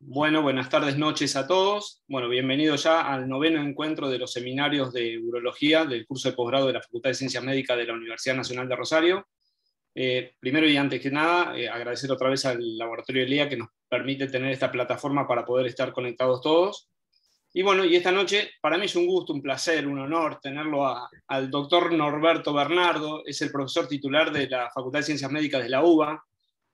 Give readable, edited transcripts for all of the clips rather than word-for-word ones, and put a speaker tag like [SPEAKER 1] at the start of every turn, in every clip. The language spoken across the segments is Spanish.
[SPEAKER 1] Bueno, buenas tardes, noches a todos. Bueno, bienvenidos ya al noveno encuentro de los seminarios de urología del curso de posgrado de la Facultad de Ciencias Médicas de la Universidad Nacional de Rosario. Primero y antes que nada, agradecer otra vez al Laboratorio ELIA que nos permite tener esta plataforma para poder estar conectados todos. Y bueno, y esta noche para mí es un gusto, un placer, un honor tenerlo al doctor Norberto Bernardo. Es el profesor titular de la Facultad de Ciencias Médicas de la UBA,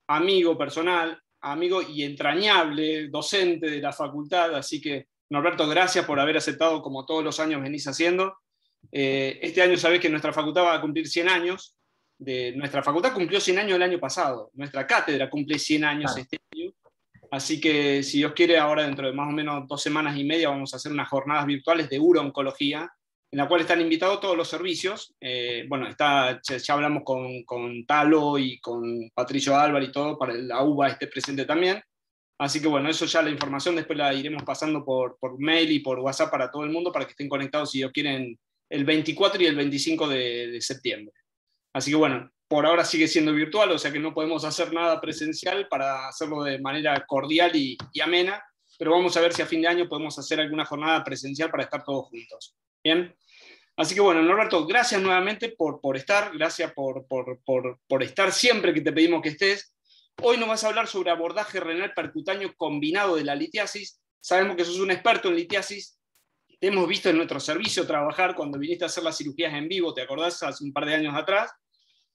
[SPEAKER 1] amigo personal, amigo y entrañable docente de la facultad, así que Norberto, gracias por haber aceptado como todos los años venís haciendo. Este año sabés que nuestra facultad va a cumplir 100 años, nuestra facultad cumplió 100 años el año pasado, nuestra cátedra cumple 100 años este año, así que si Dios quiere ahora dentro de más o menos 2 semanas y media vamos a hacer unas jornadas virtuales de urooncología, en la cual están invitados todos los servicios. Bueno, ya hablamos con Talo y con Patricio Álvarez y todo, para la UBA esté presente también. Así que bueno, eso ya la información después la iremos pasando por mail y por WhatsApp para todo el mundo, para que estén conectados si Dios quieren el 24 y el 25 de septiembre. Así que bueno, por ahora sigue siendo virtual, o sea que no podemos hacer nada presencial para hacerlo de manera cordial y amena, pero vamos a ver si a fin de año podemos hacer alguna jornada presencial para estar todos juntos. Bien. Así que bueno, Norberto, gracias nuevamente por estar, gracias por estar siempre que te pedimos que estés. Hoy nos vas a hablar sobre abordaje renal percutáneo combinado de la litiasis. Sabemos que sos un experto en litiasis, te hemos visto en nuestro servicio trabajar cuando viniste a hacer las cirugías en vivo, ¿te acordás? Hace un par de años atrás,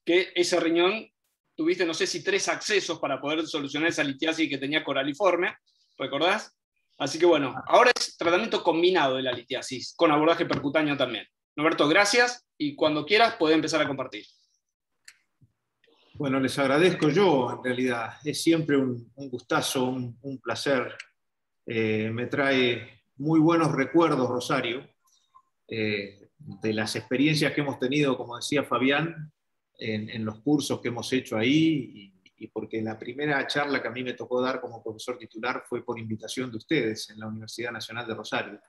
[SPEAKER 1] que ese riñón tuviste, no sé si 3 accesos para poder solucionar esa litiasis que tenía coraliforme, ¿recordás? Así que bueno, ahora es tratamiento combinado de la litiasis, con abordaje percutáneo también. Norberto, gracias, y cuando quieras puedes empezar a compartir.
[SPEAKER 2] Bueno, les agradezco yo, en realidad. Es siempre un gustazo, un placer. Me trae muy buenos recuerdos, Rosario, de las experiencias que hemos tenido, como decía Fabián, en los cursos que hemos hecho ahí, y porque la primera charla que a mí me tocó dar como profesor titular fue por invitación de ustedes en la Universidad Nacional de Rosario.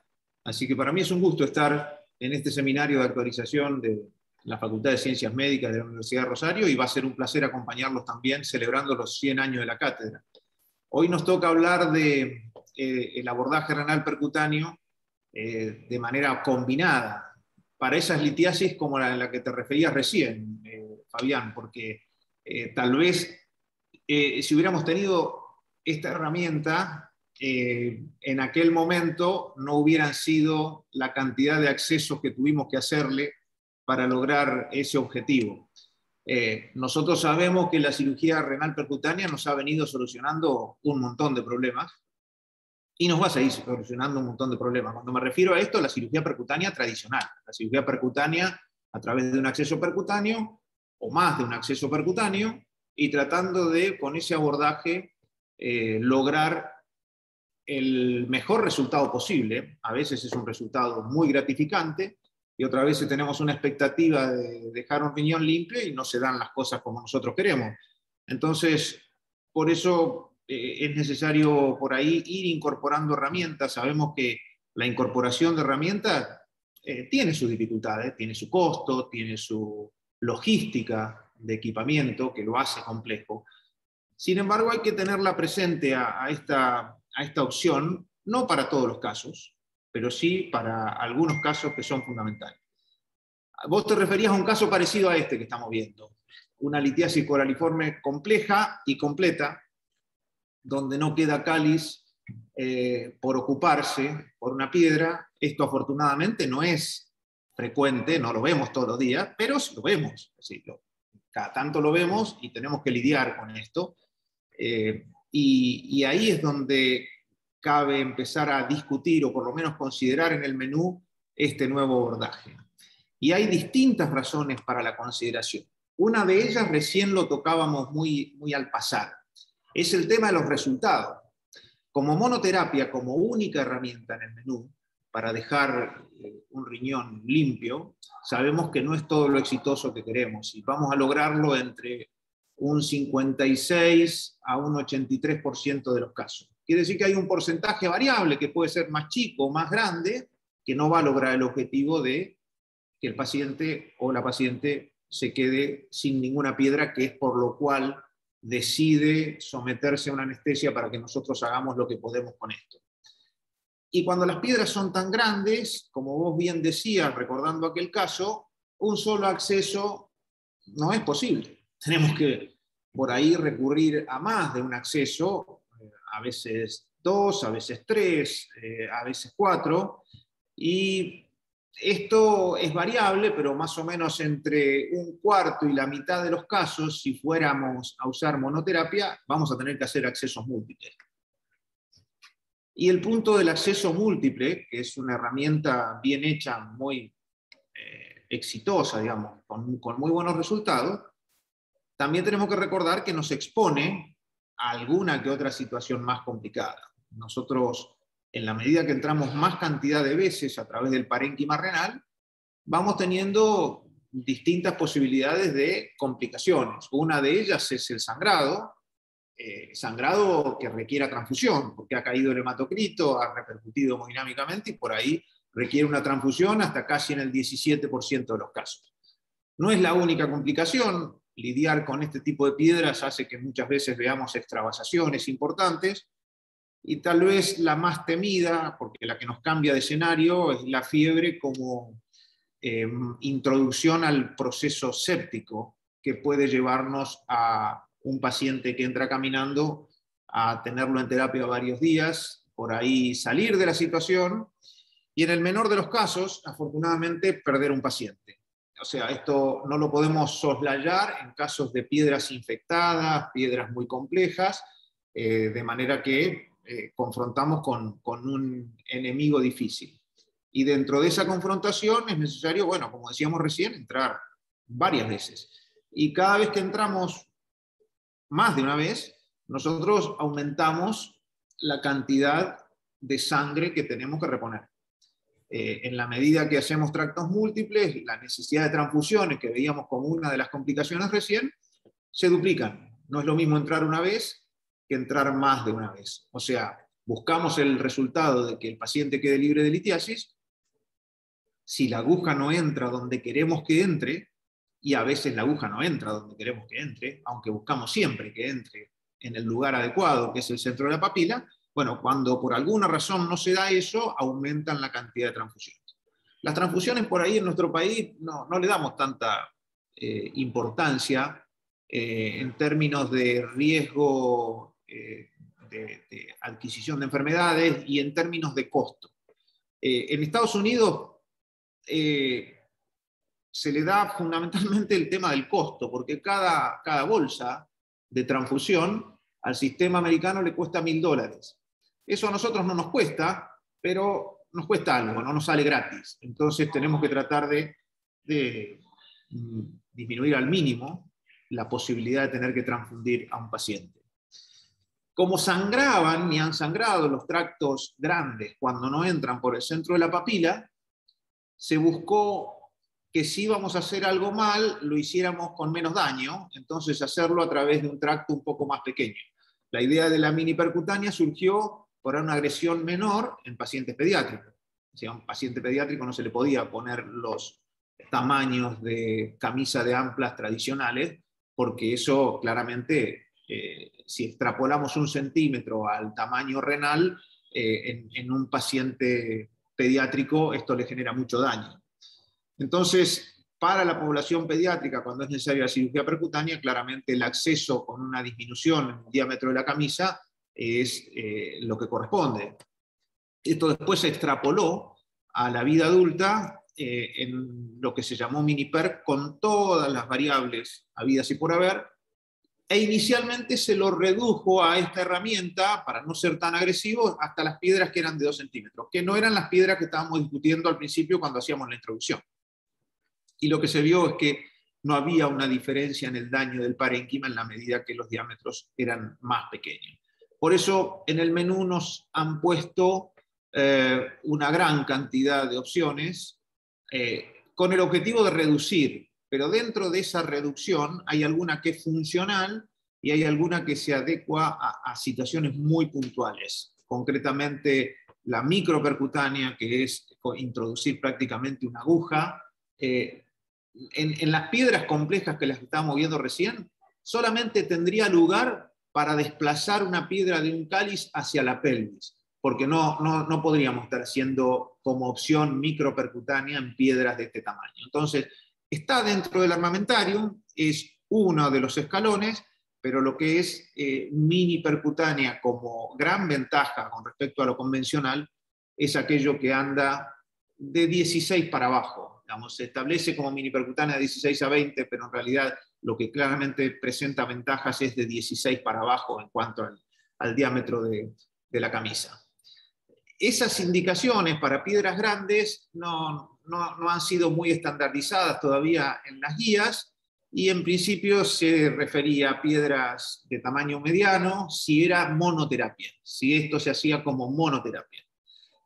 [SPEAKER 2] Así que para mí es un gusto estar en este seminario de actualización de la Facultad de Ciencias Médicas de la Universidad de Rosario, y va a ser un placer acompañarlos también celebrando los 100 años de la cátedra. Hoy nos toca hablar de el abordaje renal percutáneo de manera combinada para esas litiasis como la que te referías recién, Fabián, porque tal vez si hubiéramos tenido esta herramienta en aquel momento no hubieran sido la cantidad de accesos que tuvimos que hacerle para lograr ese objetivo. Nosotros sabemos que la cirugía renal percutánea nos ha venido solucionando un montón de problemas y nos va a seguir solucionando un montón de problemas. Cuando me refiero a esto, la cirugía percutánea tradicional, la cirugía percutánea a través de un acceso percutáneo o más de un acceso percutáneo, y tratando de, con ese abordaje, lograr el mejor resultado posible. A veces es un resultado muy gratificante y otras veces tenemos una expectativa de dejar un riñón limpio y no se dan las cosas como nosotros queremos. Entonces, por eso es necesario por ahí ir incorporando herramientas. Sabemos que la incorporación de herramientas tiene sus dificultades, tiene su costo, tiene su logística de equipamiento que lo hace complejo. Sin embargo, hay que tenerla presente a esta opción, no para todos los casos, pero sí para algunos casos que son fundamentales. Vos te referías a un caso parecido a este que estamos viendo, una litiasis coraliforme compleja y completa, donde no queda cáliz por ocuparse por una piedra. Esto afortunadamente no es frecuente, no lo vemos todos los días, pero sí lo vemos. Sí, cada tanto lo vemos y tenemos que lidiar con esto. Y ahí es donde cabe empezar a discutir o por lo menos considerar en el menú este nuevo abordaje. Y hay distintas razones para la consideración. Una de ellas recién lo tocábamos muy al pasar. Es el tema de los resultados. Como monoterapia, como única herramienta en el menú para dejar un riñón limpio, sabemos que no es todo lo exitoso que queremos y vamos a lograrlo entre un 56 a un 83% de los casos. Quiere decir que hay un porcentaje variable que puede ser más chico o más grande que no va a lograr el objetivo de que el paciente o la paciente se quede sin ninguna piedra, que es por lo cual decide someterse a una anestesia para que nosotros hagamos lo que podemos con esto. Y cuando las piedras son tan grandes, como vos bien decías, recordando aquel caso, un solo acceso no es posible. Tenemos que por ahí recurrir a más de un acceso, a veces 2, a veces 3, a veces 4, y esto es variable, pero más o menos entre un cuarto y la mitad de los casos, si fuéramos a usar monoterapia, vamos a tener que hacer accesos múltiples. Y el punto del acceso múltiple, que es una herramienta bien hecha, muy exitosa, digamos, con muy buenos resultados, también tenemos que recordar que nos expone a alguna que otra situación más complicada. Nosotros, en la medida que entramos más cantidad de veces a través del parénquima renal, vamos teniendo distintas posibilidades de complicaciones. Una de ellas es el sangrado, sangrado que requiera transfusión, porque ha caído el hematocrito, ha repercutido hemodinámicamente y por ahí requiere una transfusión hasta casi en el 17% de los casos. No es la única complicación. Lidiar con este tipo de piedras hace que muchas veces veamos extravasaciones importantes, y tal vez la más temida, porque la que nos cambia de escenario, es la fiebre como introducción al proceso séptico, que puede llevarnos a un paciente que entra caminando a tenerlo en terapia varios días, por ahí salir de la situación, y en el menor de los casos, afortunadamente, perder un paciente. O sea, esto no lo podemos soslayar en casos de piedras infectadas, piedras muy complejas, de manera que confrontamos con un enemigo difícil. Y dentro de esa confrontación es necesario, bueno, como decíamos recién, entrar varias veces. Y cada vez que entramos más de una vez, nosotros aumentamos la cantidad de sangre que tenemos que reponer. En la medida que hacemos tractos múltiples, la necesidad de transfusiones, que veíamos como una de las complicaciones recién, se duplican. No es lo mismo entrar una vez que entrar más de una vez. O sea, buscamos el resultado de que el paciente quede libre de litiasis. Si la aguja no entra donde queremos que entre, y a veces la aguja no entra donde queremos que entre, aunque buscamos siempre que entre en el lugar adecuado, que es el centro de la papila, bueno, cuando por alguna razón no se da eso, aumentan la cantidad de transfusiones. Las transfusiones por ahí en nuestro país no le damos tanta importancia en términos de riesgo de adquisición de enfermedades y en términos de costo. En Estados Unidos se le da fundamentalmente el tema del costo, porque cada bolsa de transfusión al sistema americano le cuesta $1000. Eso a nosotros no nos cuesta, pero nos cuesta algo, no nos sale gratis. Entonces tenemos que tratar de disminuir al mínimo la posibilidad de tener que transfundir a un paciente. Como sangraban y han sangrado los tractos grandes cuando no entran por el centro de la papila, se buscó que si íbamos a hacer algo mal, lo hiciéramos con menos daño, entonces hacerlo a través de un tracto un poco más pequeño. La idea de la mini percutánea surgió por una agresión menor en pacientes pediátricos. O sea, a un paciente pediátrico no se le podía poner los tamaños de camisa de amplas tradicionales, porque eso claramente, si extrapolamos 1 centímetro al tamaño renal, en un paciente pediátrico esto le genera mucho daño. Entonces, para la población pediátrica, cuando es necesaria la cirugía percutánea, claramente el acceso con una disminución en el diámetro de la camisa es lo que corresponde. Esto después se extrapoló a la vida adulta en lo que se llamó mini-perc, con todas las variables habidas y por haber, e inicialmente se lo redujo a esta herramienta, para no ser tan agresivo, hasta las piedras que eran de 2 centímetros, que no eran las piedras que estábamos discutiendo al principio cuando hacíamos la introducción. Y lo que se vio es que no había una diferencia en el daño del parénquima en la medida que los diámetros eran más pequeños. Por eso en el menú nos han puesto una gran cantidad de opciones con el objetivo de reducir, pero dentro de esa reducción hay alguna que es funcional y hay alguna que se adecua a situaciones muy puntuales. Concretamente la micropercutánea, que es introducir prácticamente una aguja. En las piedras complejas que las estábamos viendo recién, solamente tendría lugar para desplazar una piedra de un cáliz hacia la pelvis, porque no podríamos estar haciendo como opción micropercutánea en piedras de este tamaño. Entonces, está dentro del armamentarium, es uno de los escalones, pero lo que es mini percutánea como gran ventaja con respecto a lo convencional es aquello que anda de 16 para abajo. Digamos, se establece como mini percutánea de 16 a 20, pero en realidad lo que claramente presenta ventajas es de 16 para abajo en cuanto al diámetro de la camisa. Esas indicaciones para piedras grandes no han sido muy estandarizadas todavía en las guías, y en principio se refería a piedras de tamaño mediano si era monoterapia, si esto se hacía como monoterapia.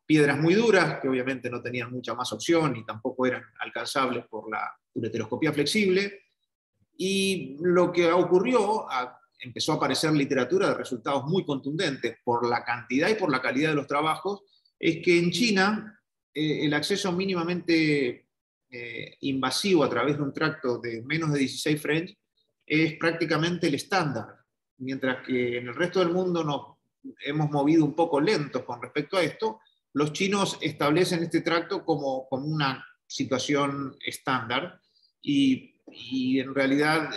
[SPEAKER 2] Piedras muy duras, que obviamente no tenían mucha más opción y tampoco eran alcanzables por la ureteroscopía flexible. Y lo que ocurrió, empezó a aparecer literatura de resultados muy contundentes por la cantidad y por la calidad de los trabajos, es que en China el acceso mínimamente invasivo a través de un tracto de menos de 16 French es prácticamente el estándar, mientras que en el resto del mundo nos hemos movido un poco lentos con respecto a esto. Los chinos establecen este tracto como una situación estándar, y en realidad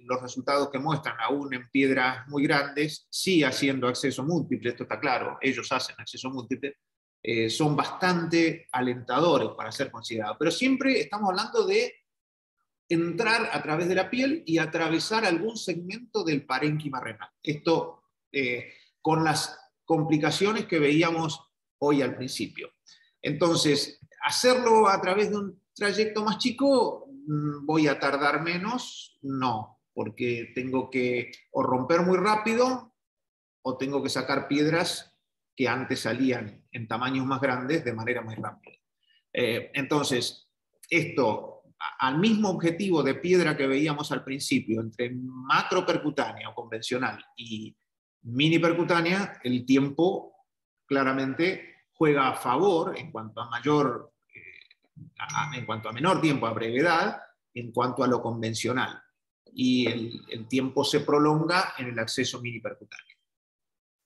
[SPEAKER 2] los resultados que muestran, aún en piedras muy grandes, sí haciendo acceso múltiple, esto está claro, ellos hacen acceso múltiple, son bastante alentadores para ser considerados. Pero siempre estamos hablando de entrar a través de la piel y atravesar algún segmento del parénquima renal. Esto con las complicaciones que veíamos hoy al principio. Entonces, hacerlo a través de un trayecto más chico, ¿voy a tardar menos? No, porque tengo que o romper muy rápido o tengo que sacar piedras que antes salían en tamaños más grandes de manera muy rápida. Entonces, esto, al mismo objetivo de piedra que veíamos al principio, entre macropercutánea o convencional y mini percutánea, el tiempo claramente juega a favor en cuanto a menor tiempo, a brevedad, en cuanto a lo convencional. Y el tiempo se prolonga en el acceso mini percutáneo.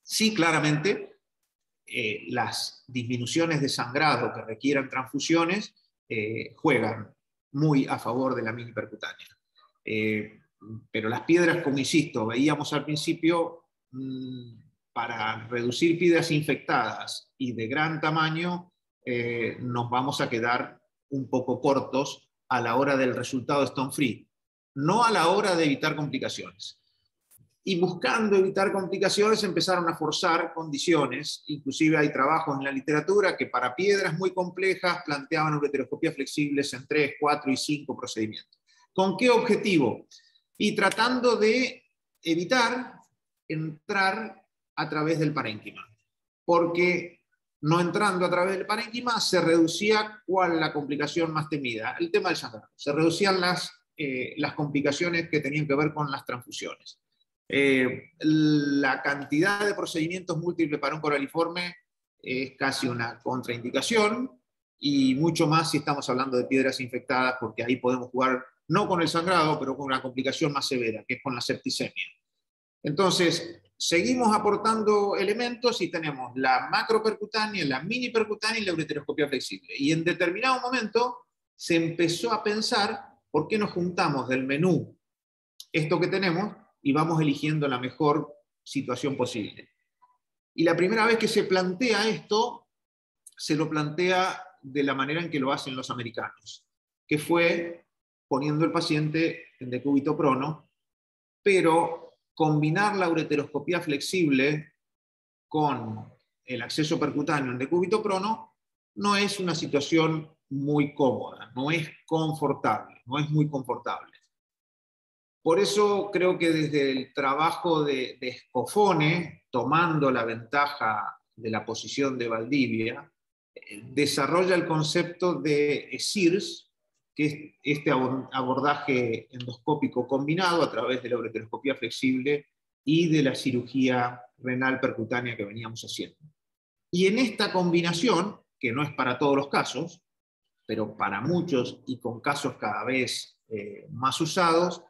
[SPEAKER 2] Sí, claramente, las disminuciones de sangrado que requieran transfusiones juegan muy a favor de la mini percutánea. Pero las piedras, como insisto, veíamos al principio, para reducir piedras infectadas y de gran tamaño, nos vamos a quedar un poco cortos a la hora del resultado stone free, no a la hora de evitar complicaciones. Y buscando evitar complicaciones empezaron a forzar condiciones, inclusive hay trabajos en la literatura que para piedras muy complejas planteaban ureteroscopías flexibles en 3, 4 y 5 procedimientos. ¿Con qué objetivo? Y tratando de evitar entrar a través del parénquima, porque no entrando a través del parénquima se reducía ¿cuál la complicación más temida? El tema del sangrado. Se reducían las complicaciones que tenían que ver con las transfusiones. La cantidad de procedimientos múltiples para un coraliforme es casi una contraindicación, y mucho más si estamos hablando de piedras infectadas, porque ahí podemos jugar no con el sangrado, pero con una complicación más severa, que es con la septicemia. Entonces, seguimos aportando elementos y tenemos la macropercutánea, la mini percutánea y la ureteroscopía flexible. Y en determinado momento se empezó a pensar, ¿por qué no juntamos del menú esto que tenemos y vamos eligiendo la mejor situación posible? Y la primera vez que se plantea esto, se lo plantea de la manera en que lo hacen los americanos, que fue poniendo el paciente en decúbito prono, pero combinar la ureteroscopía flexible con el acceso percutáneo en decúbito prono no es una situación muy cómoda, no es confortable, no es muy confortable. Por eso creo que desde el trabajo de Scofone, tomando la ventaja de la posición de Valdivia, desarrolla el concepto de SIRS, que es este abordaje endoscópico combinado a través de la ureteroscopía flexible y de la cirugía renal percutánea que veníamos haciendo. Y en esta combinación, que no es para todos los casos, pero para muchos y con casos cada vez más usados,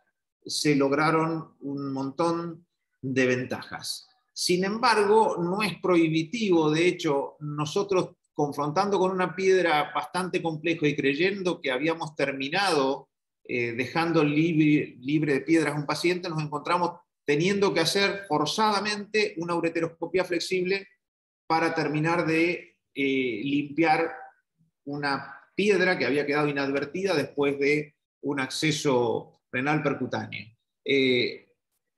[SPEAKER 2] se lograron un montón de ventajas. Sin embargo, no es prohibitivo. De hecho, nosotros, confrontando con una piedra bastante compleja y creyendo que habíamos terminado dejando libre de piedras a un paciente, nos encontramos teniendo que hacer forzadamente una ureteroscopía flexible para terminar de limpiar una piedra que había quedado inadvertida después de un acceso renal percutáneo.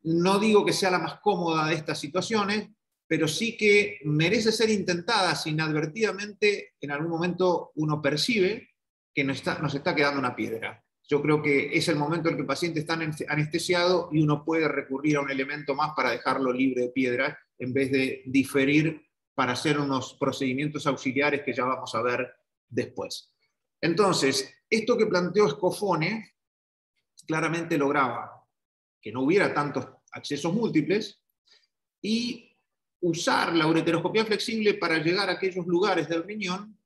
[SPEAKER 2] No digo que sea la más cómoda de estas situaciones, pero sí que merece ser intentada si inadvertidamente en algún momento uno percibe que nos está quedando una piedra. Yo creo que es el momento en que el paciente está anestesiado y uno puede recurrir a un elemento más para dejarlo libre de piedras en vez de diferir para hacer unos procedimientos auxiliares que ya vamos a ver después. Entonces, esto que planteó Scofone claramente lograba que no hubiera tantos accesos múltiples y usar la ureteroscopía flexible para llegar a aquellos lugares del riñón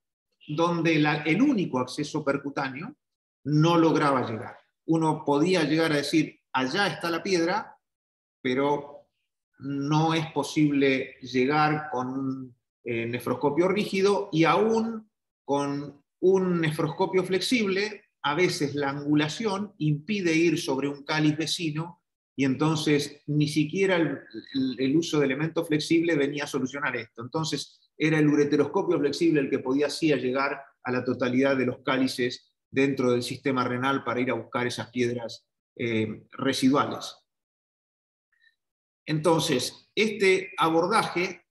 [SPEAKER 2] donde el único acceso percutáneo no lograba llegar. Uno podía llegar a decir, allá está la piedra, pero no es posible llegar con un nefroscopio rígido, y aún con un nefroscopio flexible, a veces la angulación impide ir sobre un cáliz vecino, y entonces ni siquiera el uso de elementos flexibles venía a solucionar esto. Entonces era el ureteroscopio flexible el que podía así llegar a la totalidad de los cálices dentro del sistema renal para ir a buscar esas piedras residuales. Entonces, este abordaje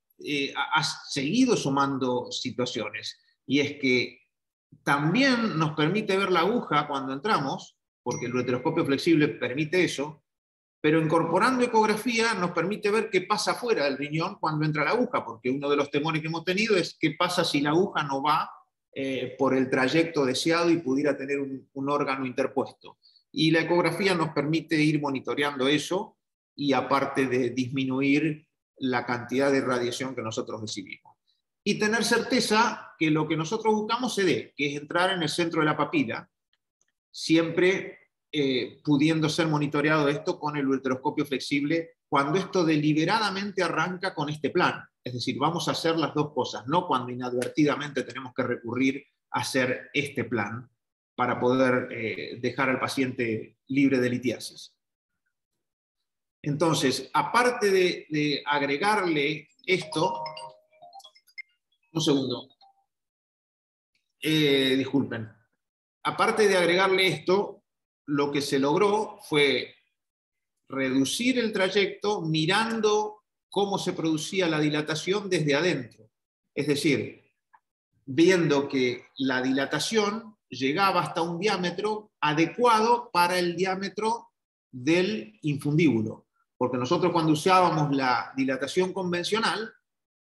[SPEAKER 2] ha seguido sumando situaciones, y es que también nos permite ver la aguja cuando entramos, porque el ureteroscopio flexible permite eso, pero incorporando ecografía nos permite ver qué pasa fuera del riñón cuando entra la aguja, porque uno de los temores que hemos tenido es qué pasa si la aguja no va por el trayecto deseado y pudiera tener un órgano interpuesto. Y la ecografía nos permite ir monitoreando eso, y aparte de disminuir la cantidad de radiación que nosotros recibimos. Y tener certeza que lo que nosotros buscamos se dé, que es entrar en el centro de la papila, siempre pudiendo ser monitoreado esto con el ureteroscopio flexible, cuando esto deliberadamente arranca con este plan. Es decir, vamos a hacer las dos cosas, no cuando inadvertidamente tenemos que recurrir a hacer este plan para poder dejar al paciente libre de litiasis. Entonces, aparte de agregarle esto, un segundo, disculpen, aparte de agregarle esto, lo que se logró fue reducir el trayecto mirando cómo se producía la dilatación desde adentro. Es decir, viendo que la dilatación llegaba hasta un diámetro adecuado para el diámetro del infundíbulo. Porque nosotros cuando usábamos la dilatación convencional,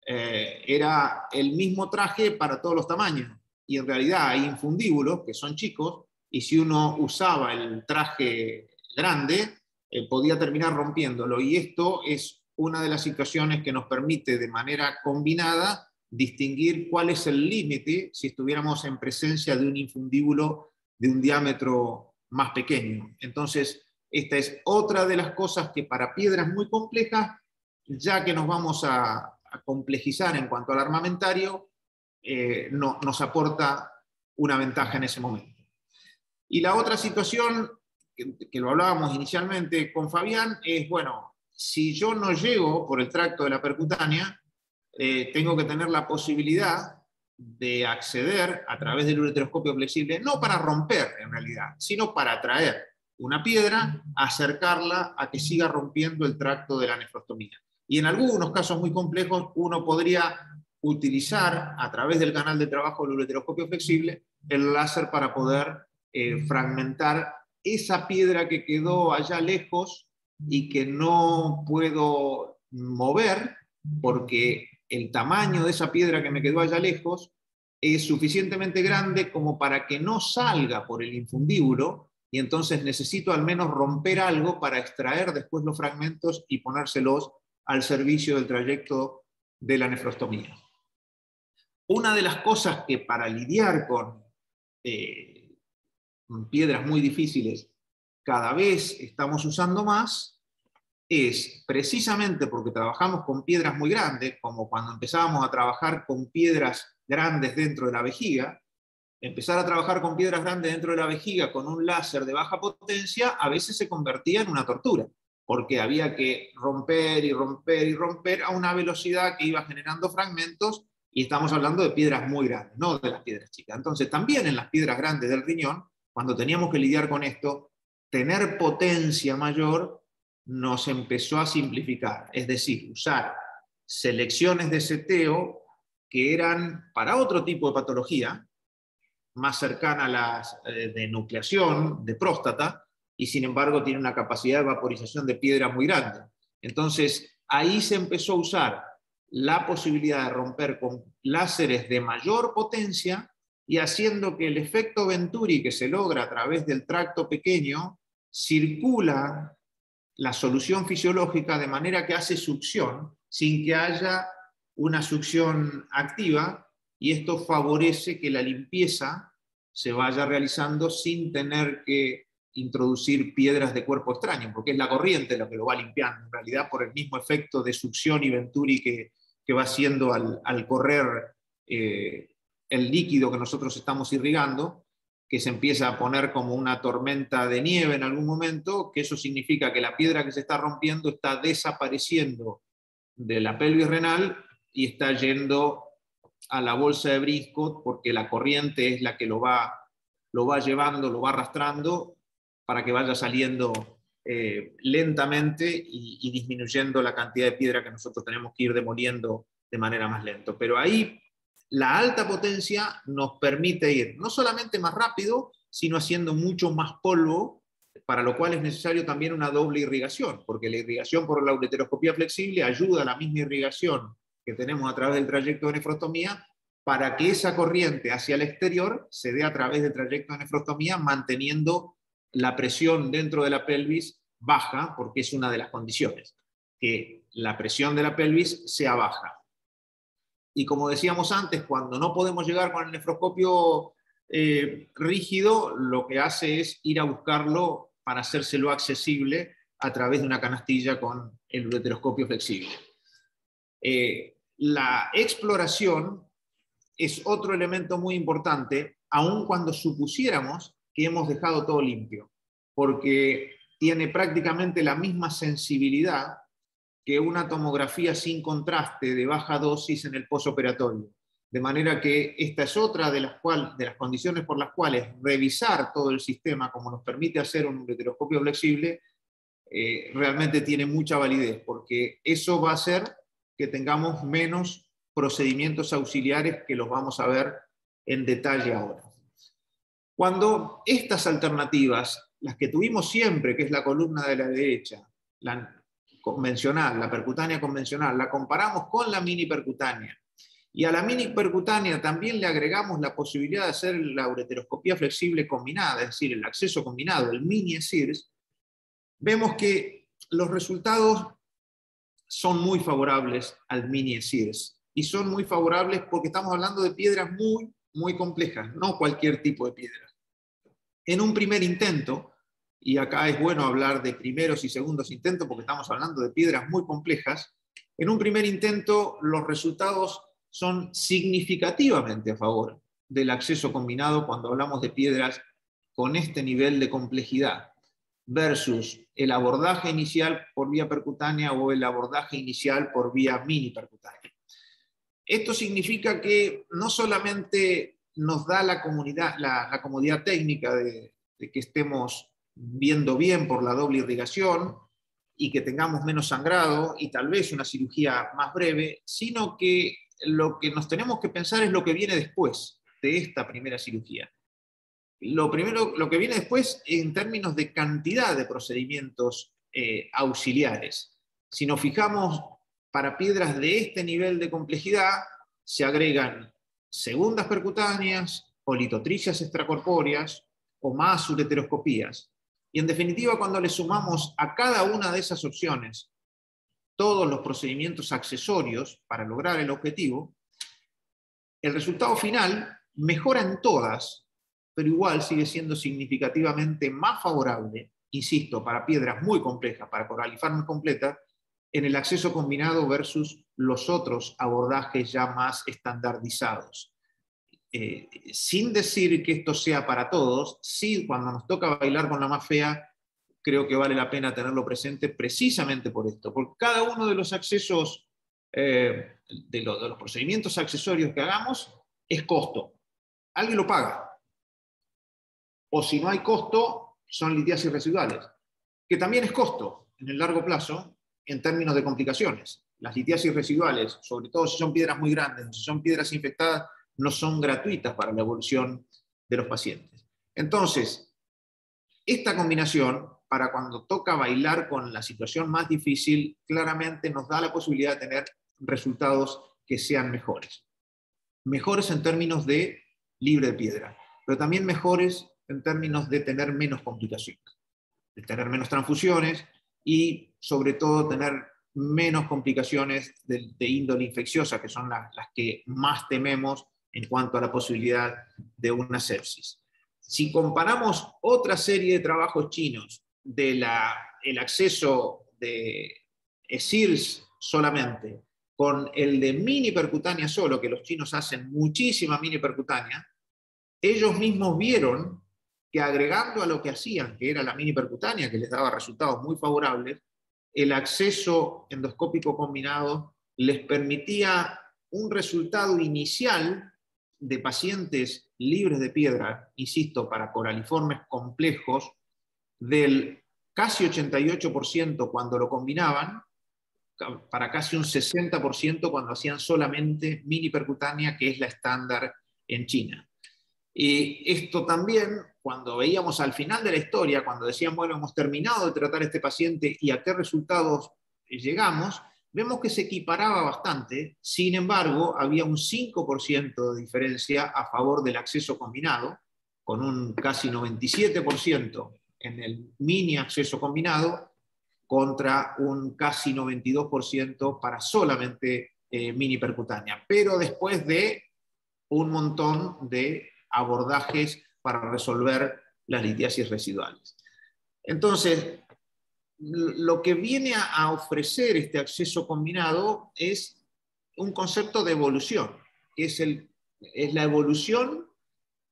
[SPEAKER 2] era el mismo traje para todos los tamaños. Y en realidad hay infundíbulos que son chicos, y si uno usaba el traje grande, podía terminar rompiéndolo. Y esto es una de las situaciones que nos permite de manera combinada distinguir cuál es el límite si estuviéramos en presencia de un infundíbulo de un diámetro más pequeño. Entonces, esta es otra de las cosas que para piedras muy complejas, ya que nos vamos a complejizar en cuanto al armamentario, nos aporta una ventaja en ese momento. Y la otra situación, que lo hablábamos inicialmente con Fabián, es, bueno, si yo no llego por el tracto de la percutánea, tengo que tener la posibilidad de acceder a través del ureteroscopio flexible, no para romper en realidad, sino para atraer una piedra, acercarla a que siga rompiendo el tracto de la nefrostomía. Y en algunos casos muy complejos, uno podría utilizar a través del canal de trabajo del ureteroscopio flexible el láser para poder fragmentar esa piedra que quedó allá lejos y que no puedo mover porque el tamaño de esa piedra que me quedó allá lejos es suficientemente grande como para que no salga por el infundíbulo, y entonces necesito al menos romper algo para extraer después los fragmentos y ponérselos al servicio del trayecto de la nefrostomía. Una de las cosas que para lidiar con piedras muy difíciles cada vez estamos usando más es precisamente porque trabajamos con piedras muy grandes, como cuando empezábamos a trabajar con piedras grandes dentro de la vejiga. Empezar a trabajar con piedras grandes dentro de la vejiga con un láser de baja potencia a veces se convertía en una tortura, porque había que romper y romper y romper a una velocidad que iba generando fragmentos, y estamos hablando de piedras muy grandes, no de las piedras chicas. Entonces, también en las piedras grandes del riñón, cuando teníamos que lidiar con esto, tener potencia mayor nos empezó a simplificar, es decir, usar selecciones de seteo que eran para otro tipo de patología, más cercana a las de nucleación, de próstata, y sin embargo tiene una capacidad de vaporización de piedra muy grande. Entonces, ahí se empezó a usar la posibilidad de romper con láseres de mayor potencia y haciendo que el efecto Venturi que se logra a través del tracto pequeño circula la solución fisiológica de manera que hace succión sin que haya una succión activa, y esto favorece que la limpieza se vaya realizando sin tener que introducir piedras de cuerpo extraño, porque es la corriente lo que lo va limpiando, en realidad por el mismo efecto de succión y Venturi que va haciendo al correr el líquido que nosotros estamos irrigando, que se empieza a poner como una tormenta de nieve en algún momento, que eso significa que la piedra que se está rompiendo está desapareciendo de la pelvis renal y está yendo a la bolsa de Brinkhoff, porque la corriente es la que lo va llevando, lo va arrastrando para que vaya saliendo lentamente y disminuyendo la cantidad de piedra que nosotros tenemos que ir demoliendo de manera más lenta. Pero ahí la alta potencia nos permite ir no solamente más rápido, sino haciendo mucho más polvo, para lo cual es necesario también una doble irrigación, porque la irrigación por la ureteroscopía flexible ayuda a la misma irrigación que tenemos a través del trayecto de nefrostomía, para que esa corriente hacia el exterior se dé a través del trayecto de nefrostomía, manteniendo la presión dentro de la pelvis baja, porque es una de las condiciones, que la presión de la pelvis sea baja. Y como decíamos antes, cuando no podemos llegar con el nefroscopio rígido, lo que hace es ir a buscarlo para hacérselo accesible a través de una canastilla con el ureteroscopio flexible. La exploración es otro elemento muy importante, aun cuando supusiéramos que hemos dejado todo limpio, porque tiene prácticamente la misma sensibilidad que una tomografía sin contraste de baja dosis en el posoperatorio. De manera que esta es otra de las condiciones por las cuales revisar todo el sistema, como nos permite hacer un ureteroscopio flexible, realmente tiene mucha validez, porque eso va a hacer que tengamos menos procedimientos auxiliares, que los vamos a ver en detalle ahora. Cuando estas alternativas, las que tuvimos siempre, que es la columna de la derecha, la convencional, la percutánea convencional, la comparamos con la mini percutánea, y a la mini percutánea también le agregamos la posibilidad de hacer la ureteroscopía flexible combinada, es decir, el acceso combinado, el mini ESIRS, vemos que los resultados son muy favorables al mini ESIRS, y son muy favorables porque estamos hablando de piedras muy, muy complejas, no cualquier tipo de piedra. En un primer intento, y acá es bueno hablar de primeros y segundos intentos porque estamos hablando de piedras muy complejas, en un primer intento los resultados son significativamente a favor del acceso combinado cuando hablamos de piedras con este nivel de complejidad, versus el abordaje inicial por vía percutánea o el abordaje inicial por vía mini percutánea. Esto significa que no solamente nos da la comodidad técnica de que estemos viendo bien por la doble irrigación y que tengamos menos sangrado y tal vez una cirugía más breve, sino que lo que nos tenemos que pensar es lo que viene después de esta primera cirugía. Lo que viene después en términos de cantidad de procedimientos auxiliares. Si nos fijamos, para piedras de este nivel de complejidad se agregan segundas percutáneas o litotricias extracorpóreas o más ureteroscopías. Y en definitiva, cuando le sumamos a cada una de esas opciones todos los procedimientos accesorios para lograr el objetivo, el resultado final mejora en todas, pero igual sigue siendo significativamente más favorable insisto, para piedras muy complejas, para coraliformes completas, en el acceso combinado versus los otros abordajes ya más estandarizados. Sin decir que esto sea para todos, sí, cuando nos toca bailar con la más fea, creo que vale la pena tenerlo presente precisamente por esto, porque cada uno de los accesos, de los procedimientos accesorios que hagamos, es costo. Alguien lo paga. O si no hay costo, son litiasis residuales, que también es costo en el largo plazo en términos de complicaciones. Las litiasis residuales, sobre todo si son piedras muy grandes, si son piedras infectadas, no son gratuitas para la evolución de los pacientes. Entonces, esta combinación, para cuando toca bailar con la situación más difícil, claramente nos da la posibilidad de tener resultados que sean mejores. Mejores en términos de libre de piedra, pero también mejores en términos de tener menos complicaciones, de tener menos transfusiones y, sobre todo, tener menos complicaciones de índole infecciosa, que son las que más tememos en cuanto a la posibilidad de una sepsis. Si comparamos otra serie de trabajos chinos del acceso de ESIRS solamente con el de mini percutánea solo, que los chinos hacen muchísima mini percutánea, ellos mismos vieron que agregando a lo que hacían, que era la mini percutánea, que les daba resultados muy favorables, el acceso endoscópico combinado les permitía un resultado inicial de pacientes libres de piedra, insisto, para coraliformes complejos, del casi 88% cuando lo combinaban, para casi un 60% cuando hacían solamente mini percutánea, que es la estándar en China. Y esto también, cuando veíamos al final de la historia, cuando decían, bueno, hemos terminado de tratar a este paciente y a qué resultados llegamos, vemos que se equiparaba bastante. Sin embargo, había un 5% de diferencia a favor del acceso combinado, con un casi 97% en el mini acceso combinado, contra un casi 92% para solamente mini percutánea, pero después de un montón de abordajes para resolver las litiasis residuales. Entonces, lo que viene a ofrecer este acceso combinado es un concepto de evolución, que es la evolución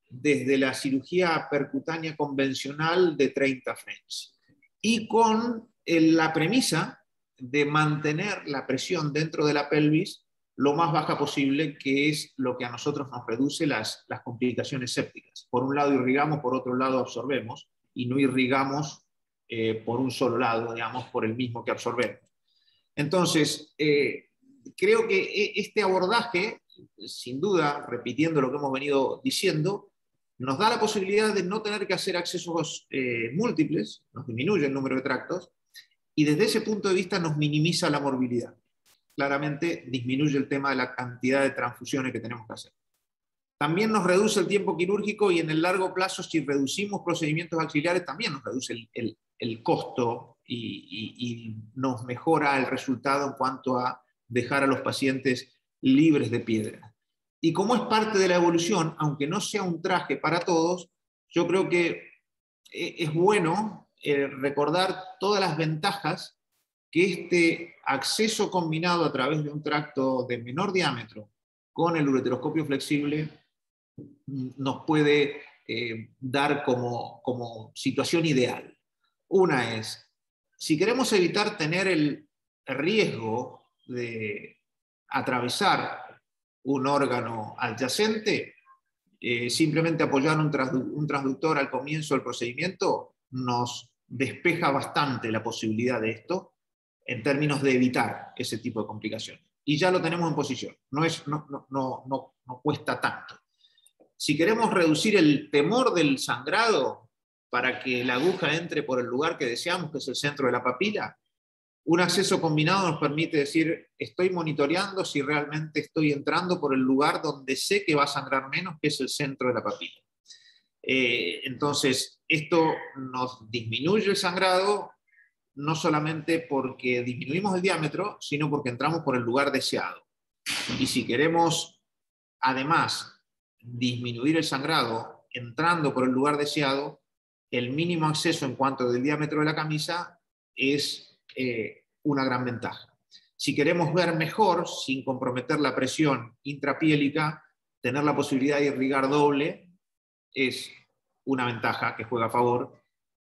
[SPEAKER 2] desde la cirugía percutánea convencional de 30 French, y con la premisa de mantener la presión dentro de la pelvis lo más baja posible, que es lo que a nosotros nos reduce las complicaciones sépticas. Por un lado irrigamos, por otro lado absorbemos, y no irrigamos por un solo lado, digamos, por el mismo que absorbemos. Entonces, creo que este abordaje, sin duda, repitiendo lo que hemos venido diciendo, nos da la posibilidad de no tener que hacer accesos múltiples, nos disminuye el número de tractos, y desde ese punto de vista nos minimiza la morbilidad. Claramente disminuye el tema de la cantidad de transfusiones que tenemos que hacer. También nos reduce el tiempo quirúrgico, y en el largo plazo, si reducimos procedimientos auxiliares, también nos reduce el costo y nos mejora el resultado en cuanto a dejar a los pacientes libres de piedra. Y como es parte de la evolución, aunque no sea un traje para todos, yo creo que es bueno recordar todas las ventajas que este acceso combinado a través de un tracto de menor diámetro con el ureteroscopio flexible nos puede dar como situación ideal. Una es, si queremos evitar tener el riesgo de atravesar un órgano adyacente, simplemente apoyar un transductor al comienzo del procedimiento nos despeja bastante la posibilidad de esto en términos de evitar ese tipo de complicaciones. Y ya lo tenemos en posición, no cuesta tanto. Si queremos reducir el temor del sangrado para que la aguja entre por el lugar que deseamos, que es el centro de la papila, un acceso combinado nos permite decir, estoy monitoreando si realmente estoy entrando por el lugar donde sé que va a sangrar menos, que es el centro de la papila. Entonces, esto nos disminuye el sangrado, no solamente porque disminuimos el diámetro, sino porque entramos por el lugar deseado. Y si queremos, además, disminuir el sangrado entrando por el lugar deseado, el mínimo acceso en cuanto del diámetro de la camisa es una gran ventaja. Si queremos ver mejor, sin comprometer la presión intrapiélica, tener la posibilidad de irrigar doble es una ventaja que juega a favor.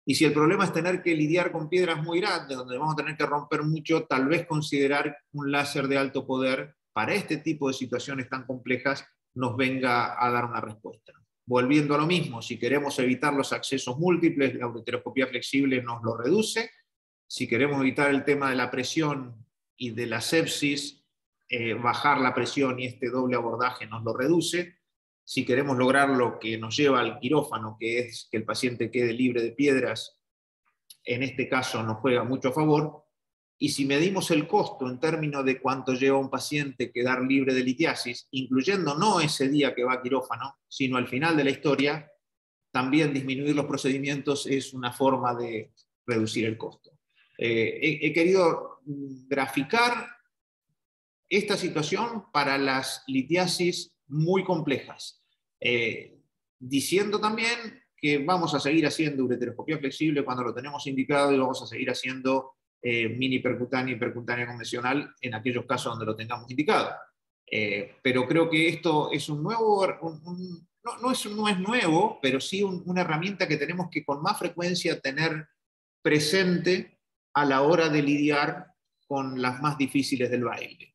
[SPEAKER 2] Y si el problema es tener que lidiar con piedras muy grandes, donde vamos a tener que romper mucho, tal vez considerar un láser de alto poder para este tipo de situaciones tan complejas nos venga a dar una respuesta. Volviendo a lo mismo, si queremos evitar los accesos múltiples, la ureteroscopía flexible nos lo reduce. Si queremos evitar el tema de la presión y de la sepsis, bajar la presión y este doble abordaje nos lo reduce. Si queremos lograr lo que nos lleva al quirófano, que es que el paciente quede libre de piedras, en este caso nos juega mucho a favor. Y si medimos el costo en términos de cuánto lleva un paciente quedar libre de litiasis, incluyendo no ese día que va a quirófano, sino al final de la historia, también disminuir los procedimientos es una forma de reducir el costo. He querido graficar esta situación para las litiasis muy complejas, diciendo también que vamos a seguir haciendo ureteroscopía flexible cuando lo tenemos indicado y vamos a seguir haciendo mini percutánea y percutánea convencional en aquellos casos donde lo tengamos indicado. Pero creo que esto es un nuevo, no es nuevo, pero sí una herramienta que tenemos que con más frecuencia tener presente a la hora de lidiar con las más difíciles del baile.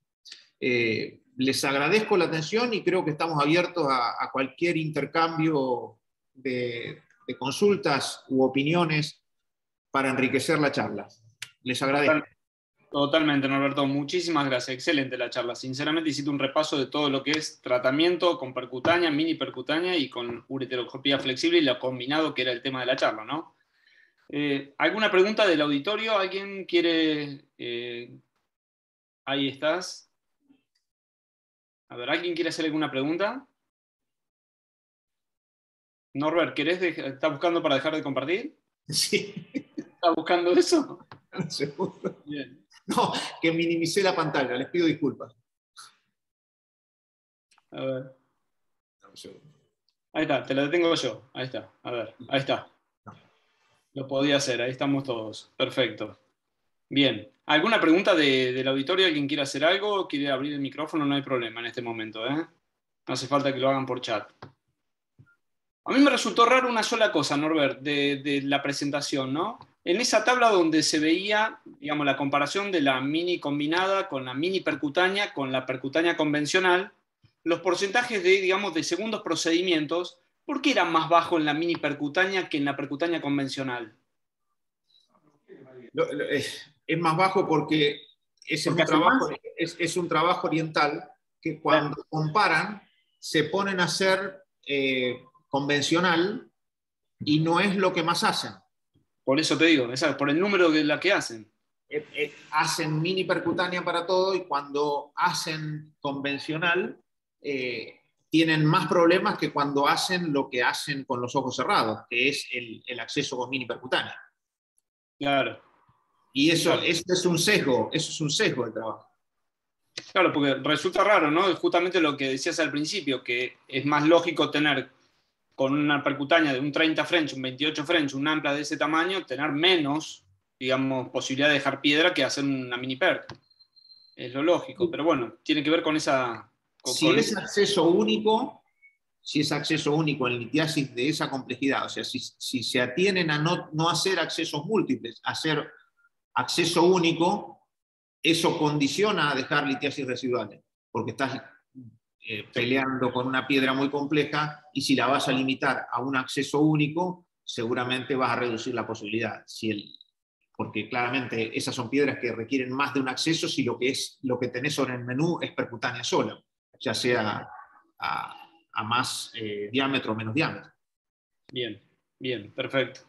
[SPEAKER 2] Les agradezco la atención y creo que estamos abiertos a cualquier intercambio de consultas u opiniones para enriquecer la charla. Les agradezco.
[SPEAKER 1] Totalmente, Norberto. Muchísimas gracias. Excelente la charla. Sinceramente hiciste un repaso de todo lo que es tratamiento con percutánea, mini percutánea y con ureteroscopía flexible y lo combinado que era el tema de la charla, ¿no? ¿Alguna pregunta del auditorio? ¿Alguien quiere...? Ahí estás. A ver, ¿alguien quiere hacer alguna pregunta? Norbert, ¿estás buscando para dejar de compartir?
[SPEAKER 2] Sí.
[SPEAKER 1] ¿Estás buscando eso?
[SPEAKER 2] Un segundo.
[SPEAKER 1] Bien.
[SPEAKER 2] No, que minimicé la pantalla, les pido disculpas.
[SPEAKER 1] A ver. Ahí está, te lo detengo yo. Ahí está, a ver, ahí está. Lo podía hacer, ahí estamos todos. Perfecto. Bien. ¿Alguna pregunta del auditorio? ¿Alguien quiere hacer algo? ¿Quiere abrir el micrófono? No hay problema en este momento, ¿eh? No hace falta que lo hagan por chat. A mí me resultó raro una sola cosa, Norbert, de la presentación, ¿no? En esa tabla donde se veía, digamos, la comparación de la mini combinada con la mini percutánea con la percutánea convencional, los porcentajes de, digamos, de segundos procedimientos, ¿por qué eran más bajos en la mini percutánea que en la percutánea convencional?
[SPEAKER 2] Es más bajo porque ese es un trabajo oriental que cuando comparan se ponen a hacer convencional y no es lo que más hacen.
[SPEAKER 1] Por eso te digo, por el número de la que hacen.
[SPEAKER 2] Hacen mini percutánea para todo y cuando hacen convencional tienen más problemas que cuando hacen lo que hacen con los ojos cerrados, que es el acceso con mini percutánea.
[SPEAKER 1] Claro.
[SPEAKER 2] Y eso,
[SPEAKER 1] claro.
[SPEAKER 2] Eso es un sesgo del trabajo.
[SPEAKER 1] Claro, porque resulta raro, ¿no? Es justamente lo que decías al principio, que es más lógico tener con una percutánea de un 30 French, un 28 French, un ampla de ese tamaño, tener menos, digamos, posibilidad de dejar piedra que hacer una mini perc. Es lo lógico, pero bueno, tiene que ver con esa...
[SPEAKER 2] Si es acceso único en litiasis de esa complejidad, o sea, si se atienen a no hacer accesos múltiples, hacer acceso único, eso condiciona a dejar litiasis residuales, porque estás peleando con una piedra muy compleja y si la vas a limitar a un acceso único, seguramente vas a reducir la posibilidad. Porque claramente esas son piedras que requieren más de un acceso si lo que tenés sobre el menú es percutánea sola, ya sea a más diámetro o menos diámetro.
[SPEAKER 1] Bien, bien, perfecto.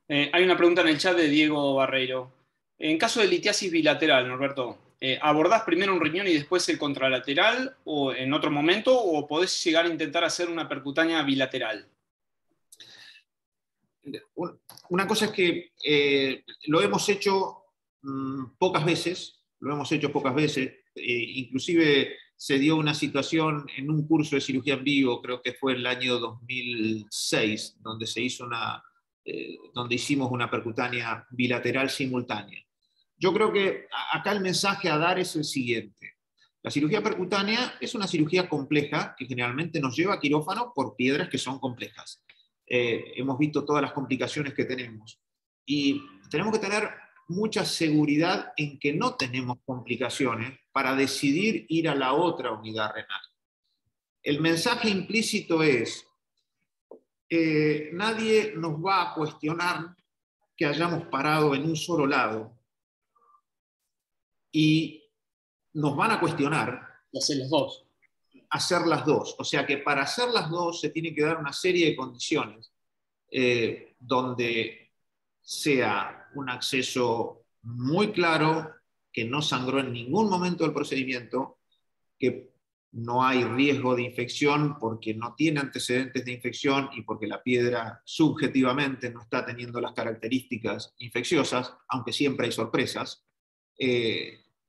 [SPEAKER 1] Hay una pregunta en el chat de Diego Barreiro. En caso de litiasis bilateral, Norberto, ¿abordás primero un riñón y después el contralateral o en otro momento o podés llegar a intentar hacer una percutánea bilateral?
[SPEAKER 2] Una cosa es que lo hemos hecho pocas veces, inclusive se dio una situación en un curso de cirugía en vivo, creo que fue el año 2006, donde se hizo donde hicimos una percutánea bilateral simultánea. Yo creo que acá el mensaje a dar es el siguiente. La cirugía percutánea es una cirugía compleja que generalmente nos lleva a quirófano por piedras que son complejas. Hemos visto todas las complicaciones que tenemos y tenemos que tener mucha seguridad en que no tenemos complicaciones para decidir ir a la otra unidad renal. El mensaje implícito es, nadie nos va a cuestionar que hayamos parado en un solo lado y nos van a cuestionar
[SPEAKER 1] hacer las dos.
[SPEAKER 2] Hacer las dos. O sea que para hacer las dos se tiene que dar una serie de condiciones donde sea un acceso muy claro, que no sangró en ningún momento del procedimiento, que no hay riesgo de infección porque no tiene antecedentes de infección y porque la piedra subjetivamente no está teniendo las características infecciosas, aunque siempre hay sorpresas.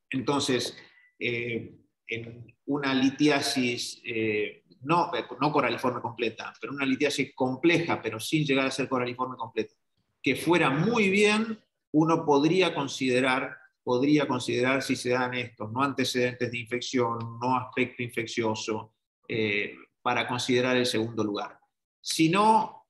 [SPEAKER 2] Entonces, en una litiasis, no coraliforme completa, pero una litiasis compleja, pero sin llegar a ser coraliforme completa, que fuera muy bien, uno podría considerar si se dan estos, no antecedentes de infección, no aspecto infeccioso, para considerar el segundo lugar. Si no,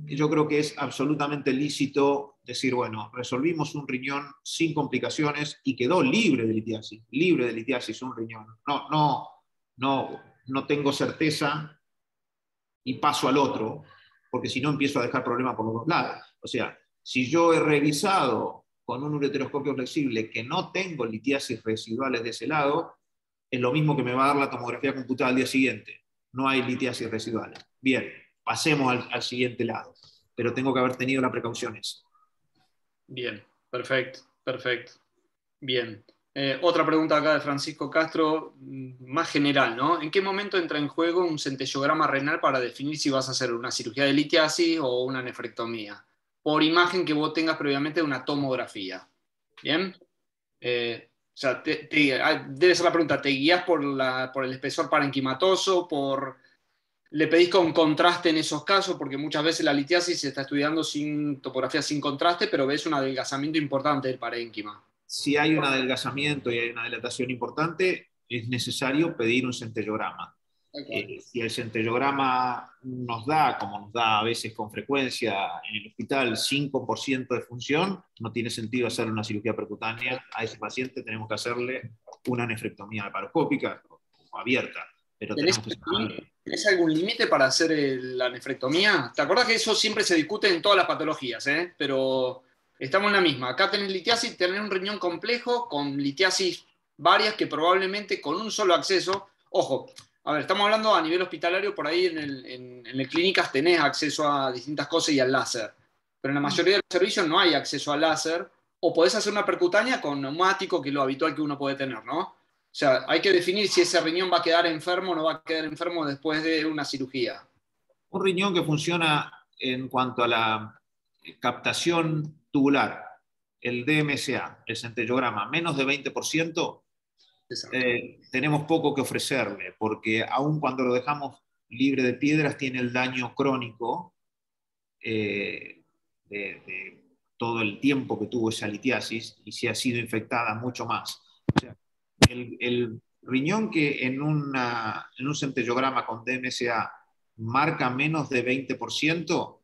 [SPEAKER 2] yo creo que es absolutamente lícito decir, bueno, resolvimos un riñón sin complicaciones y quedó libre de litiasis un riñón. No tengo certeza y paso al otro, porque si no empiezo a dejar problemas por los dos lados. O sea, si yo he revisado con un ureteroscopio flexible que no tengo litiasis residuales de ese lado, es lo mismo que me va a dar la tomografía computada al día siguiente. No hay litiasis residuales. Bien, pasemos al siguiente lado, pero tengo que haber tenido las precauciones.
[SPEAKER 1] Bien, perfecto. Bien. Otra pregunta acá de Francisco Castro, más general, ¿no? ¿En qué momento entra en juego un centellograma renal para definir si vas a hacer una cirugía de litiasis o una nefrectomía? Por imagen que vos tengas previamente de una tomografía. ¿Bien? O sea, debe ser la pregunta, ¿te guías por el espesor parenquimatoso, le pedís con contraste en esos casos? Porque muchas veces la litiasis se está estudiando sin topografía, sin contraste, pero ves un adelgazamiento importante del parénquima.
[SPEAKER 2] Si hay un adelgazamiento y hay una dilatación importante, es necesario pedir un centellograma. Si el centellograma nos da, como nos da a veces con frecuencia en el hospital, 5% de función, no tiene sentido hacer una cirugía percutánea. A ese paciente tenemos que hacerle una nefrectomía laparoscópica o abierta. Pero
[SPEAKER 1] ¿Tenés algún límite para hacer la nefrectomía? ¿Te acordás que eso siempre se discute en todas las patologías? Pero estamos en la misma. Acá tenés litiasis, tenés un riñón complejo con litiasis varias que probablemente con un solo acceso, ojo, a ver, estamos hablando a nivel hospitalario, por ahí en el clínicas tenés acceso a distintas cosas y al láser, pero en la mayoría de los servicios no hay acceso al láser, o podés hacer una percutánea con neumático, que es lo habitual que uno puede tener, ¿no? O sea, hay que definir si ese riñón va a quedar enfermo o no va a quedar enfermo después de una cirugía.
[SPEAKER 2] Un riñón que funciona en cuanto a la captación tubular, el DMSA, el centellograma, menos de 20%, tenemos poco que ofrecerle, porque aun cuando lo dejamos libre de piedras, tiene el daño crónico de todo el tiempo que tuvo esa litiasis y si ha sido infectada mucho más. O sea, el riñón que en un centellograma con DMSA marca menos de 20%,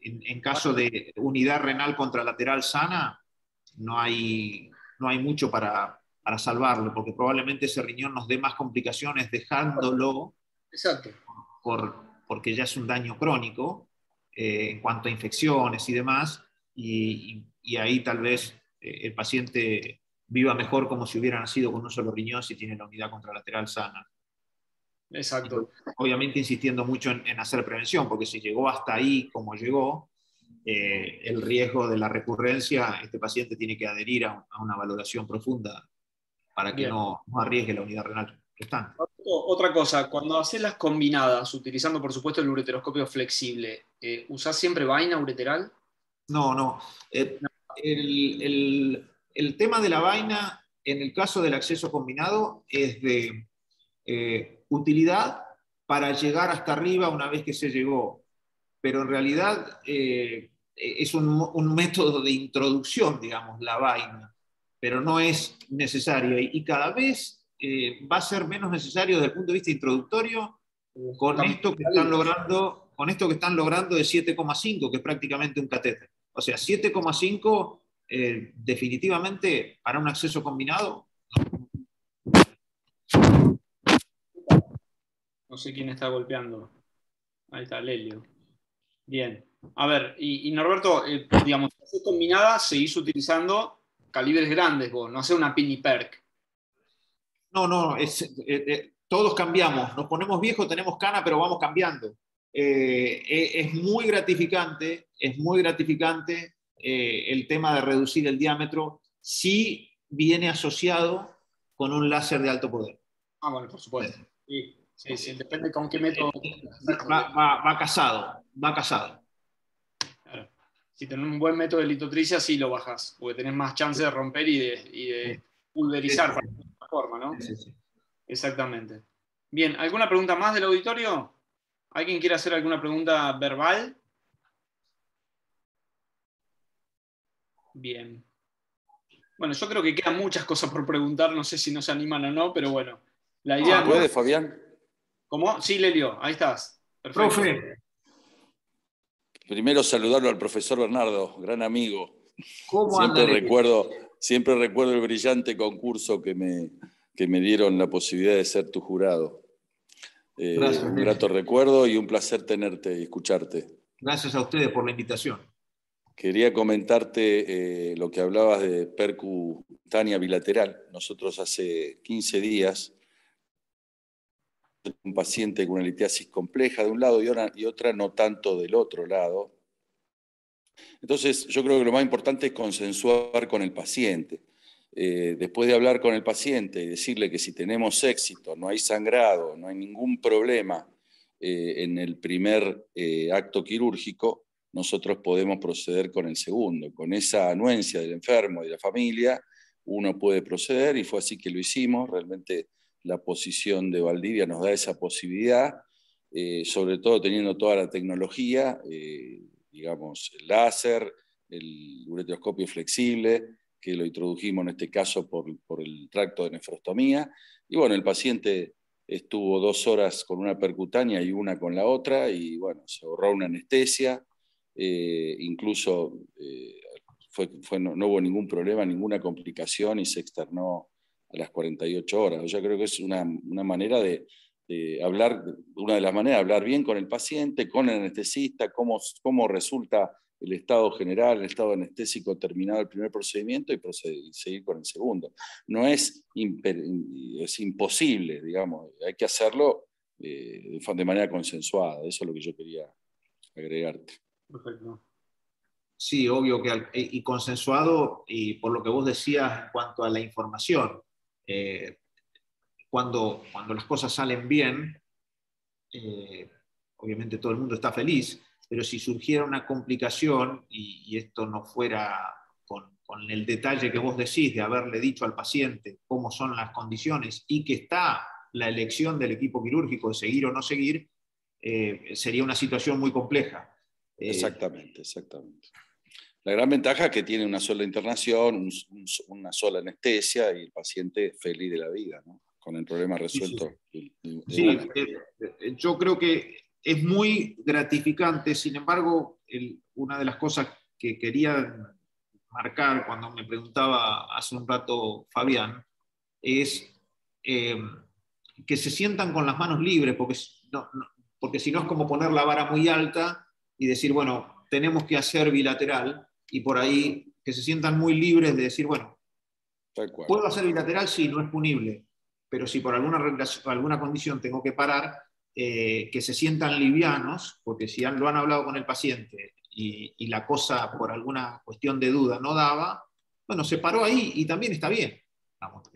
[SPEAKER 2] en caso de unidad renal contralateral sana, no hay mucho para salvarlo, porque probablemente ese riñón nos dé más complicaciones dejándolo.
[SPEAKER 1] Exacto.
[SPEAKER 2] Porque ya es un daño crónico en cuanto a infecciones y demás, y ahí tal vez el paciente viva mejor como si hubiera nacido con un solo riñón si tiene la unidad contralateral sana.
[SPEAKER 1] Exacto.
[SPEAKER 2] Y, obviamente insistiendo mucho en hacer prevención, porque si llegó hasta ahí como llegó, el riesgo de la recurrencia, este paciente tiene que adherir a una valoración profunda para que no arriesgue la unidad renal restante.
[SPEAKER 1] Otra cosa, cuando haces las combinadas, utilizando por supuesto el ureteroscopio flexible, ¿usás siempre vaina ureteral?
[SPEAKER 2] No. El tema de la vaina, en el caso del acceso combinado, es de utilidad para llegar hasta arriba una vez que se llegó. pero en realidad es un método de introducción, digamos, la vaina, pero no es necesaria y cada vez va a ser menos necesario desde el punto de vista introductorio con esto que están logrando, de 7,5, que es prácticamente un catéter. O sea, 7,5 definitivamente para un acceso combinado.
[SPEAKER 1] No sé quién está golpeando. Ahí está, Lelio. Bien. A ver, y Norberto, digamos, la acceso combinada seguís utilizando calibres grandes vos, no hace una pini perk.
[SPEAKER 2] No, todos cambiamos, nos ponemos viejos, tenemos cana, pero vamos cambiando. Es muy gratificante, el tema de reducir el diámetro si viene asociado con un láser de alto poder.
[SPEAKER 1] Ah, bueno, por supuesto. Sí, depende con qué método.
[SPEAKER 2] Va casado, va casado.
[SPEAKER 1] Claro. Si tenés un buen método de litotricia, sí lo bajás, porque tenés más chance de romper y de pulverizar para la forma, ¿no?
[SPEAKER 2] Sí.
[SPEAKER 1] Exactamente. Bien, ¿alguna pregunta más del auditorio? ¿Alguien quiere hacer alguna pregunta verbal? Bien. Bueno, yo creo que quedan muchas cosas por preguntar, no sé si nos animan o no, pero bueno. La idea
[SPEAKER 3] ¿Puede, Fabián?
[SPEAKER 1] ¿Cómo? Sí, Lelio, ahí estás. Perfecto.
[SPEAKER 2] Profe.
[SPEAKER 3] Primero saludarlo al profesor Bernardo, gran amigo.
[SPEAKER 2] ¿Cómo anda?
[SPEAKER 3] Siempre recuerdo el brillante concurso que me dieron la posibilidad de ser tu jurado.
[SPEAKER 2] Gracias,
[SPEAKER 3] un grato recuerdo y un placer tenerte y escucharte.
[SPEAKER 2] Gracias a ustedes por la invitación.
[SPEAKER 3] Quería comentarte lo que hablabas de percutánea bilateral. Nosotros hace 15 días, un paciente con una litiasis compleja de un lado y otra no tanto del otro lado. Entonces, yo creo que lo más importante es consensuar con el paciente. Después de hablar con el paciente y decirle que si tenemos éxito, no hay sangrado, no hay ningún problema en el primer acto quirúrgico, nosotros podemos proceder con el segundo. Con esa anuencia del enfermo y de la familia, uno puede proceder y fue así que lo hicimos. Realmente la posición de Valdivia nos da esa posibilidad, sobre todo teniendo toda la tecnología, digamos, el láser, el ureteroscopio flexible, que lo introdujimos en este caso por el tracto de nefrostomía. Y bueno, el paciente estuvo 2 horas con una percutánea y una con la otra, y bueno, se ahorró una anestesia, incluso no hubo ningún problema, ninguna complicación y se externó a las 48 horas. Yo creo que es una manera de hablar, una de las maneras de hablar bien con el paciente, con el anestesista, cómo resulta el estado general, el estado anestésico terminado el primer procedimiento y seguir con el segundo. No es imposible, digamos, hay que hacerlo de manera consensuada. Eso es lo que yo quería agregarte.
[SPEAKER 1] Perfecto.
[SPEAKER 2] Sí, obvio que y consensuado, y por lo que vos decías en cuanto a la información, cuando las cosas salen bien, obviamente todo el mundo está feliz, pero si surgiera una complicación y esto no fuera con el detalle que vos decís de haberle dicho al paciente cómo son las condiciones y que está la elección del equipo quirúrgico de seguir o no seguir, sería una situación muy compleja.
[SPEAKER 3] Exactamente. La gran ventaja es que tiene una sola internación, una sola anestesia y el paciente feliz de la vida, ¿no? Con el problema resuelto.
[SPEAKER 2] Sí, yo creo que es muy gratificante. Sin embargo, una de las cosas que quería marcar cuando me preguntaba hace un rato Fabián es que se sientan con las manos libres, porque si no es como poner la vara muy alta y decir, bueno, tenemos que hacer bilateral, y por ahí que se sientan muy libres de decir, bueno, ¿puedo hacer bilateral? Sí, no es punible, pero si por alguna condición tengo que parar, que se sientan livianos, porque si lo han hablado con el paciente y la cosa por alguna cuestión de duda no daba, bueno, se paró ahí y también está bien. Vamos,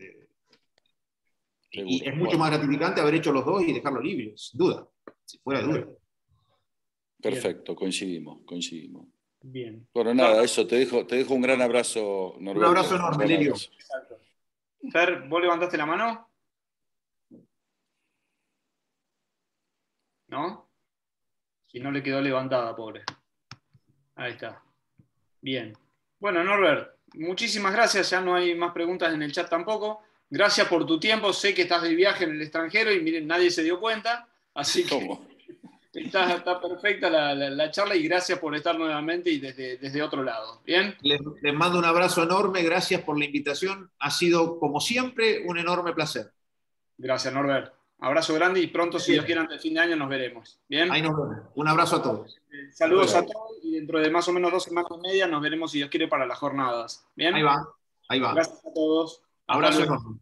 [SPEAKER 2] y es mucho más gratificante haber hecho los dos y dejarlo libre, sin duda, si fuera de duda.
[SPEAKER 3] Perfecto, coincidimos.
[SPEAKER 1] Bien.
[SPEAKER 3] Bueno, nada, eso, te dejo un gran abrazo, Norberto.
[SPEAKER 2] Un abrazo enorme, Lelio.
[SPEAKER 1] Exacto. Fer, ¿vos levantaste la mano? ¿No? Si no le quedó levantada, pobre. Ahí está. Bien. Bueno, Norbert, muchísimas gracias. Ya no hay más preguntas en el chat tampoco. Gracias por tu tiempo. Sé que estás de viaje en el extranjero y miren, nadie se dio cuenta. Así que
[SPEAKER 3] ¿Cómo?
[SPEAKER 1] está perfecta la charla y gracias por estar nuevamente y desde otro lado. ¿Bien?
[SPEAKER 2] Les mando un abrazo enorme, gracias por la invitación. Ha sido, como siempre, un enorme placer.
[SPEAKER 1] Gracias, Norbert. Abrazo grande y pronto, si Dios quiere, antes del fin de año nos veremos. ¿Bien?
[SPEAKER 2] Ahí nos vemos. Un abrazo a todos.
[SPEAKER 1] Saludos a todos y dentro de más o menos 2 semanas y media nos veremos, si Dios quiere, para las jornadas. ¿Bien?
[SPEAKER 2] Ahí va, ahí va.
[SPEAKER 1] Gracias a todos. Hasta
[SPEAKER 2] Abrazo
[SPEAKER 1] luego.
[SPEAKER 2] enorme.